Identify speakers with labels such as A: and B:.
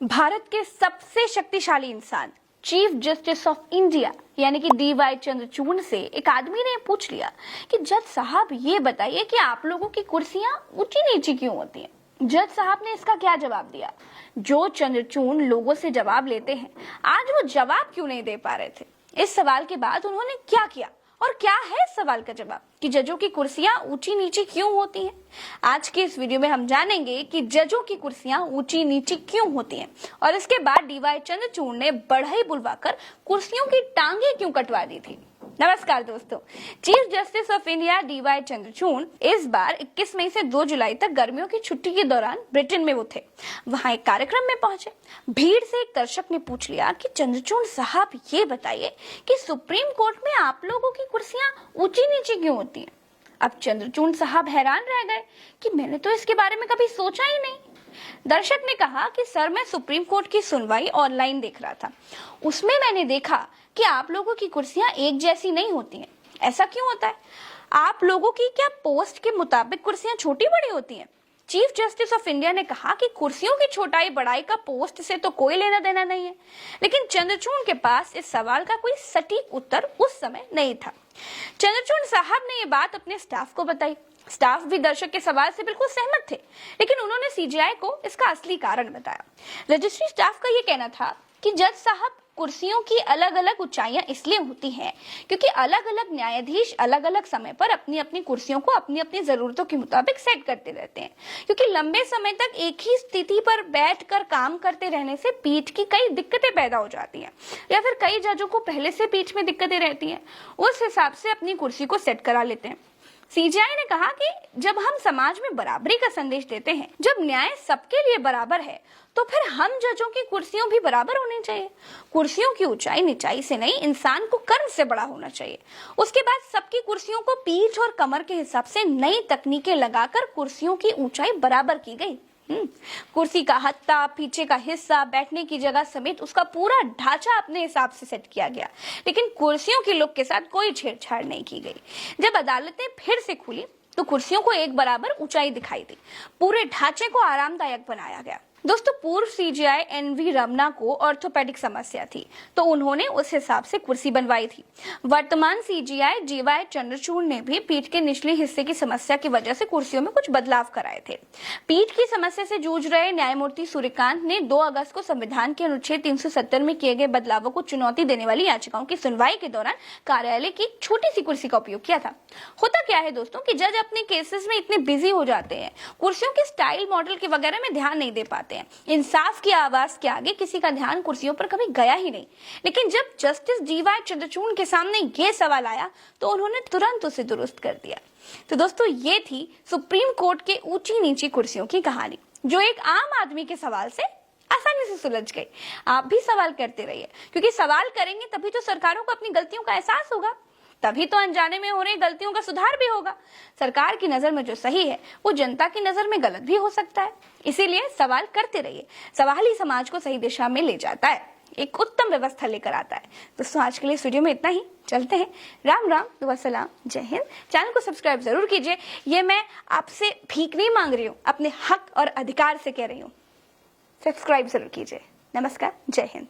A: भारत के सबसे शक्तिशाली इंसान चीफ जस्टिस ऑफ इंडिया यानी कि DY चंद्रचूड़ से एक आदमी ने पूछ लिया कि जज साहब ये बताइए कि आप लोगों की कुर्सियां ऊंची नीची क्यों होती हैं। जज साहब ने इसका क्या जवाब दिया। जो चंद्रचूड़ लोगों से जवाब लेते हैं, आज वो जवाब क्यों नहीं दे पा रहे थे। इस सवाल के बाद उन्होंने क्या किया और क्या है इस सवाल का जवाब कि जजों की कुर्सियां ऊंची नीची क्यों होती हैं। आज के इस वीडियो में हम जानेंगे कि जजों की कुर्सियां ऊंची नीची क्यों होती हैं और इसके बाद DY चंद्रचूड़ ने बढ़ई बुलवाकर कुर्सियों की टांगे क्यों कटवा दी थी। नमस्कार दोस्तों, chief justice of India DY Chandrachud इस बार 21 मई से 2 जुलाई तक गर्मियों की छुट्टी के दौरान ब्रिटेन में वो थे। वहां एक कार्यक्रम में पहुंचे। भीड़ से एक दर्शक ने पूछ लिया कि चंद्रचूड़ साहब ये बताइए कि सुप्रीम कोर्ट में आप लोगों की कुर्सियां ऊंची नीची क्यों होती हैं। अब चंद्रचूड़ साहब हैरान रह गए कि मैंने तो इसके बारे में कभी सोचा ही नहीं। दर्शक ने कहा कि सर, मैं सुप्रीम कोर्ट की सुनवाई ऑनलाइन देख रहा था, उसमें मैंने देखा कि आप लोगों की कुर्सियां एक जैसी नहीं होती हैं। ऐसा क्यों होता है? आप लोगों की क्या पोस्ट के मुताबिक कुर्सियां छोटी बड़ी होती हैं? चीफ जस्टिस ऑफ इंडिया ने कहा कि कुर्सियों की छोटाई बड़ाई का पोस्ट से तो कोई लेना देना नहीं है, लेकिन चंद्रचूड़ के पास इस सवाल का कोई सटीक उत्तर उस समय नहीं था। चंद्रचूड़ साहब ने ये बात अपने स्टाफ को बताई। स्टाफ भी दर्शक के सवाल से बिल्कुल सहमत थे, लेकिन उन्होंने CJI को इसका असली कारण बताया। रजिस्ट्री स्टाफ का ये कहना था कि जज साहब, कुर्सियों की अलग अलग ऊंचाइयां इसलिए होती हैं क्योंकि अलग अलग न्यायाधीश अलग अलग समय पर अपनी अपनी कुर्सियों को अपनी अपनी जरूरतों के मुताबिक सेट करते रहते हैं। क्योंकि लंबे समय तक एक ही स्थिति पर बैठकर काम करते रहने से पीठ की कई दिक्कतें पैदा हो जाती हैं, या फिर कई जजों को पहले से पीठ में दिक्कतें रहती हैं, उस हिसाब से अपनी कुर्सी को सेट करा लेते हैं। CJI ने कहा कि जब हम समाज में बराबरी का संदेश देते हैं, जब न्याय सबके लिए बराबर है, तो फिर हम जजों की कुर्सियों भी बराबर होनी चाहिए। कुर्सियों की ऊंचाई नीचाई से नहीं, इंसान को कर्म से बड़ा होना चाहिए। उसके बाद सबकी कुर्सियों को पीठ और कमर के हिसाब से नई तकनीकें लगाकर कुर्सियों की ऊंचाई बराबर की गई। कुर्सी का हत्था, पीछे का हिस्सा, बैठने की जगह समेत उसका पूरा ढांचा अपने हिसाब से सेट किया गया, लेकिन कुर्सियों की लुक के साथ कोई छेड़छाड़ नहीं की गई। जब अदालतें फिर से खुली तो कुर्सियों को एक बराबर ऊंचाई दिखाई दी, पूरे ढांचे को आरामदायक बनाया गया। दोस्तों, पूर्व CJI NV रमना को ऑर्थोपेडिक समस्या थी, तो उन्होंने उस हिसाब से कुर्सी बनवाई थी। वर्तमान CJI DY चंद्रचूड़ ने भी पीठ के निचले हिस्से की समस्या की वजह से कुर्सियों में कुछ बदलाव कराए थे। पीठ की समस्या से जूझ रहे न्यायमूर्ति सूर्यकांत ने 2 अगस्त को संविधान के अनुच्छेद 370 में किए गए बदलावों को चुनौती देने वाली याचिकाओं की सुनवाई के दौरान कार्यालय की छोटी सी कुर्सी का उपयोग किया था। होता क्या है दोस्तों कि जज अपने केसेस में इतने बिजी हो जाते हैं, कुर्सियों के स्टाइल, मॉडल के वगैरह में ध्यान नहीं दे पाते हैं। इंसाफ की आवाज के आगे किसी का ध्यान कुर्सियों पर कभी गया ही नहीं। लेकिन जब जस्टिस DY चंद्रचूड़ के सामने ये सवाल आया तो उन्होंने तुरंत उसे दुरुस्त कर दिया। तो दोस्तों, ये थी सुप्रीम कोर्ट के ऊंची नीची कुर्सियों की कहानी, जो एक आम आदमी के सवाल से आसानी से सुलझ गई। आप भी सवाल करते रहिए, क्योंकि सवाल करेंगे तभी तो सरकारों को अपनी गलतियों का एहसास होगा, तभी तो अनजाने में हो रही गलतियों का सुधार भी होगा। सरकार की नजर में जो सही है वो जनता की नजर में गलत भी हो सकता है, इसीलिए सवाल करते रहिए। सवाल ही समाज को सही दिशा में ले जाता है, एक उत्तम व्यवस्था लेकर आता है। दोस्तों, आज के लिए इस वीडियो में इतना ही। चलते हैं। राम राम, दुआ सलाम, जय हिंद। चैनल को सब्सक्राइब जरूर कीजिए। ये मैं आपसे भीख नहीं मांग रही हूँ, अपने हक और अधिकार से कह रही हूँ। सब्सक्राइब जरूर कीजिए। नमस्कार, जय हिंद।